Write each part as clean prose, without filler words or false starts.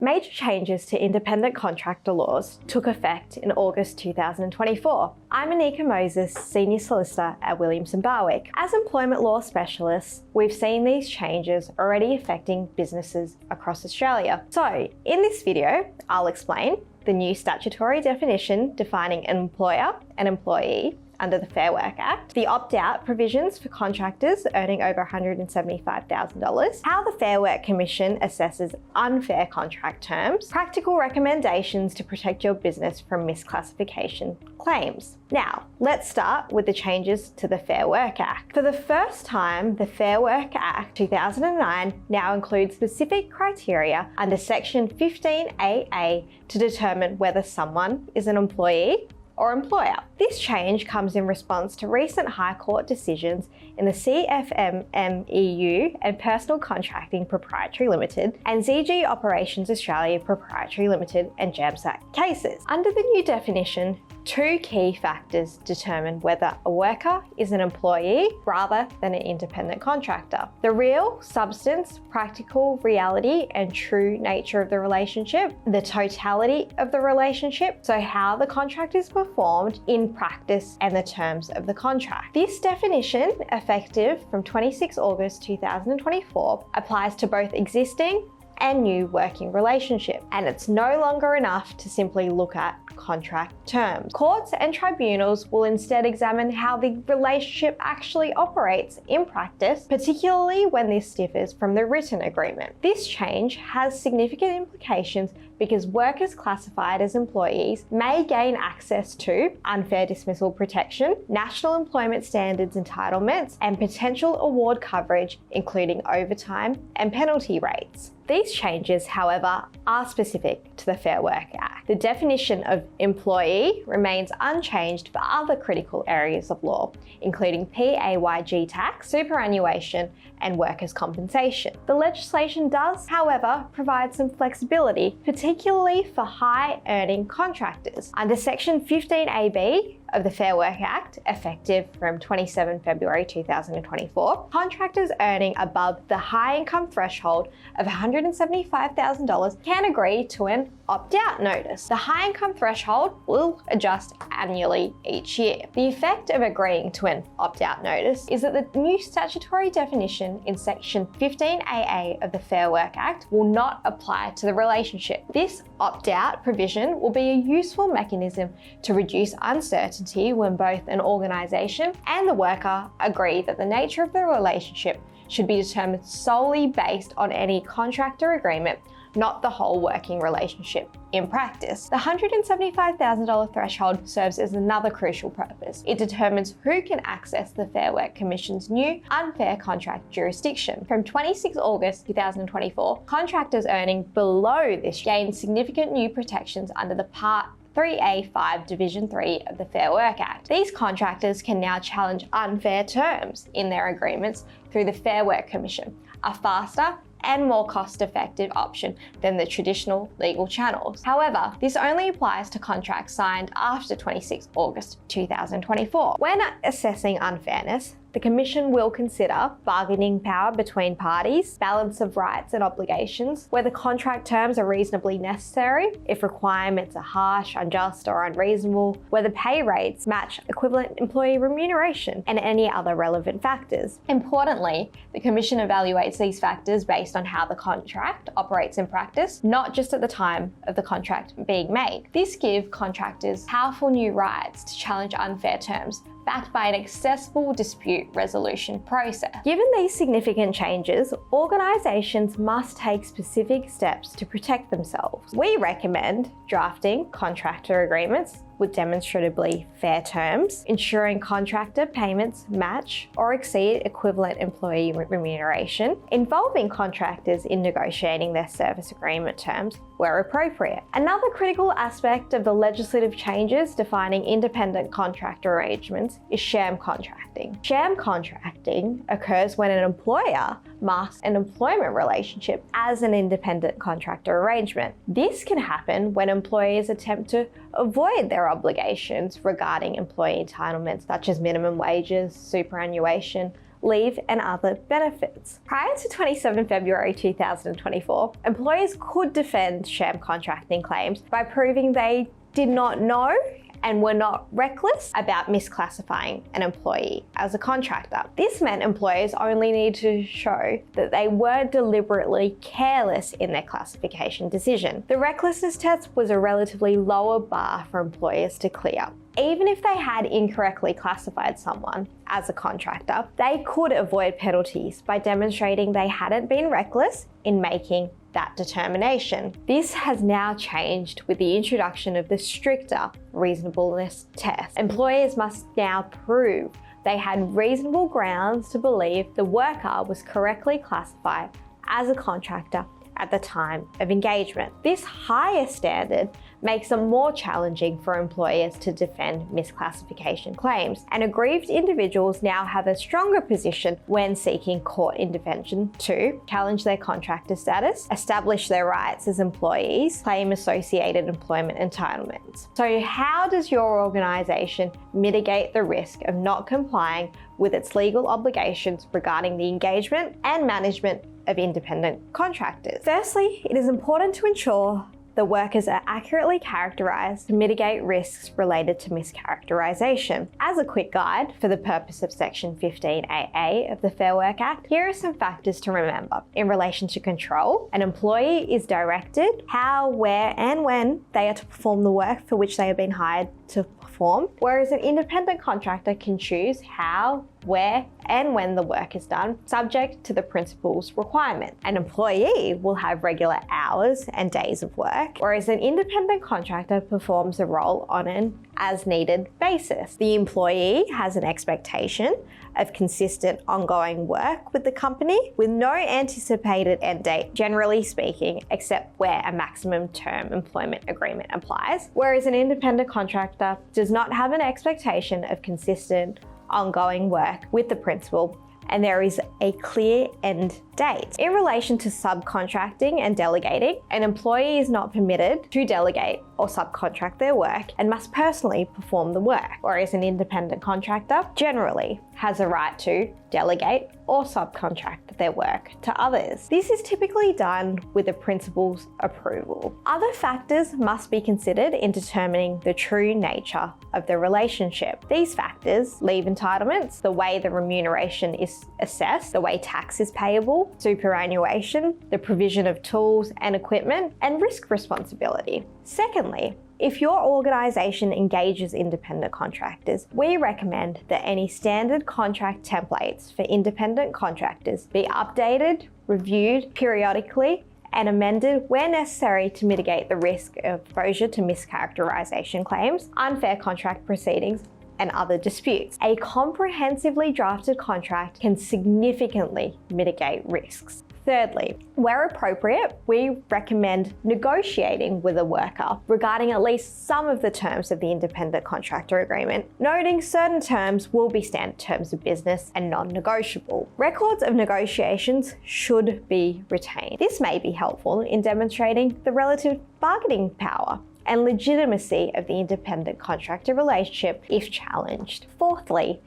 Major changes to independent contractor laws took effect in August 2024. I'm Anika Moses, Senior Solicitor at WilliamsonBarwick. As employment law specialists, we've seen these changes already affecting businesses across Australia. So, in this video, I'll explain the new statutory definition defining an employer and employee under the Fair Work Act, the opt-out provisions for contractors earning over $175,000, how the Fair Work Commission assesses unfair contract terms, practical recommendations to protect your business from misclassification claims. Now, let's start with the changes to the Fair Work Act. For the first time, the Fair Work Act 2009 now includes specific criteria under Section 15AA to determine whether someone is an employee or employer. This change comes in response to recent High Court decisions in the CFMMEU and Personal Contracting Proprietary Limited and ZG Operations Australia Proprietary Limited and JAMSAC cases. Under the new definition, two key factors determine whether a worker is an employee rather than an independent contractor: the real, substance, practical, reality and true nature of the relationship, the totality of the relationship, so how the contract is performed in practice and the terms of the contract. This definition, effective from 26 August 2024, applies to both existing and new working relationship, and it's no longer enough to simply look at contract terms. Courts and tribunals will instead examine how the relationship actually operates in practice, particularly when this differs from the written agreement. This change has significant implications because workers classified as employees may gain access to unfair dismissal protection, national employment standards entitlements, and potential award coverage, including overtime and penalty rates. These changes, however, are specific to the Fair Work Act. The definition of employee remains unchanged for other critical areas of law, including PAYG tax, superannuation, and workers' compensation. The legislation does, however, provide some flexibility, particularly for high-earning contractors. Under Section 15AB of the Fair Work Act, effective from 27 February 2024, contractors earning above the high income threshold of $175,000 can agree to an opt-out notice. The high income threshold will adjust annually each year. The effect of agreeing to an opt-out notice is that the new statutory definition in Section 15AA of the Fair Work Act will not apply to the relationship. This opt-out provision will be a useful mechanism to reduce uncertainty when both an organisation and the worker agree that the nature of the relationship should be determined solely based on any contractor agreement, not the whole working relationship. In practice, the $175,000 threshold serves as another crucial purpose. It determines who can access the Fair Work Commission's new unfair contract jurisdiction. From 26 August 2024, contractors earning below this gain significant new protections under the Part 3A5 Division 3 of the Fair Work Act. These contractors can now challenge unfair terms in their agreements through the Fair Work Commission, a faster and more cost-effective option than the traditional legal channels. However, this only applies to contracts signed after 26 August 2024. When assessing unfairness, the Commission will consider bargaining power between parties, balance of rights and obligations, whether contract terms are reasonably necessary, if requirements are harsh, unjust or unreasonable, whether pay rates match equivalent employee remuneration, and any other relevant factors. Importantly, the Commission evaluates these factors based on how the contract operates in practice, not just at the time of the contract being made. This gives contractors powerful new rights to challenge unfair terms, backed by an accessible dispute resolution process. Given these significant changes, organisations must take specific steps to protect themselves. We recommend drafting contractor agreements with demonstrably fair terms, ensuring contractor payments match or exceed equivalent employee remuneration, involving contractors in negotiating their service agreement terms where appropriate. Another critical aspect of the legislative changes defining independent contractor arrangements is sham contracting. Sham contracting occurs when an employer masks an employment relationship as an independent contractor arrangement. This can happen when employees attempt to avoid their obligations regarding employee entitlements such as minimum wages, superannuation, leave and other benefits. Prior to 27 February 2024, employers could defend sham contracting claims by proving they did not know and were not reckless about misclassifying an employee as a contractor. This meant employers only need to show that they were deliberately careless in their classification decision. The recklessness test was a relatively lower bar for employers to clear. Even if they had incorrectly classified someone as a contractor, they could avoid penalties by demonstrating they hadn't been reckless in making that determination. This has now changed with the introduction of the stricter reasonableness test. Employers must now prove they had reasonable grounds to believe the worker was correctly classified as a contractor at the time of engagement. This higher standard makes it more challenging for employers to defend misclassification claims, and aggrieved individuals now have a stronger position when seeking court intervention to challenge their contractor status, establish their rights as employees, claim associated employment entitlements. So how does your organisation mitigate the risk of not complying with its legal obligations regarding the engagement and management of independent contractors? Firstly, it is important to ensure the workers are accurately characterised to mitigate risks related to mischaracterisation. As a quick guide for the purpose of Section 15AA of the Fair Work Act, here are some factors to remember. In relation to control, an employee is directed how, where and when they are to perform the work for which they have been hired to perform, whereas an independent contractor can choose how, where and when the work is done, subject to the principal's requirement. An employee will have regular hours and days of work, whereas an independent contractor performs the role on an as-needed basis. The employee has an expectation of consistent ongoing work with the company with no anticipated end date, generally speaking, except where a maximum term employment agreement applies, whereas an independent contractor does not have an expectation of consistent ongoing work with the principal, and there is a clear end date. In relation to subcontracting and delegating, an employee is not permitted to delegate or subcontract their work and must personally perform the work, whereas an independent contractor generally has a right to delegate or subcontract their work to others. This is typically done with the principal's approval. Other factors must be considered in determining the true nature of the relationship. These factors: leave entitlements, the way the remuneration is assessed, the way tax is payable, superannuation, the provision of tools and equipment, and risk responsibility. Secondly, if your organisation engages independent contractors, we recommend that any standard contract templates for independent contractors be updated, reviewed periodically, and amended where necessary to mitigate the risk of exposure to mischaracterisation claims, unfair contract proceedings, and other disputes. A comprehensively drafted contract can significantly mitigate risks. Thirdly, where appropriate, we recommend negotiating with a worker regarding at least some of the terms of the independent contractor agreement, noting certain terms will be standard terms of business and non-negotiable. Records of negotiations should be retained. This may be helpful in demonstrating the relative bargaining power and legitimacy of the independent contractor relationship if challenged. Fourthly,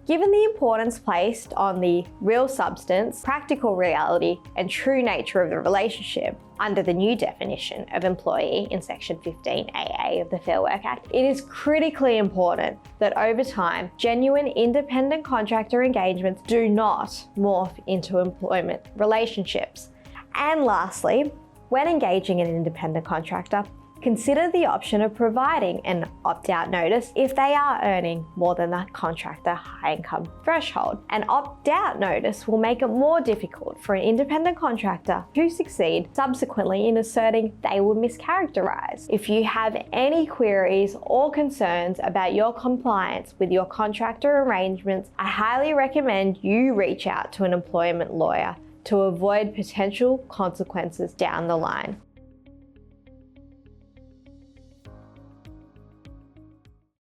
given the importance placed on the real substance, practical reality, and true nature of the relationship under the new definition of employee in Section 15AA of the Fair Work Act, it is critically important that over time, genuine independent contractor engagements do not morph into employment relationships. And lastly, when engaging an independent contractor, consider the option of providing an opt-out notice if they are earning more than the contractor high income threshold. An opt-out notice will make it more difficult for an independent contractor to succeed subsequently in asserting they were mischaracterised. If you have any queries or concerns about your compliance with your contractor arrangements, I highly recommend you reach out to an employment lawyer to avoid potential consequences down the line.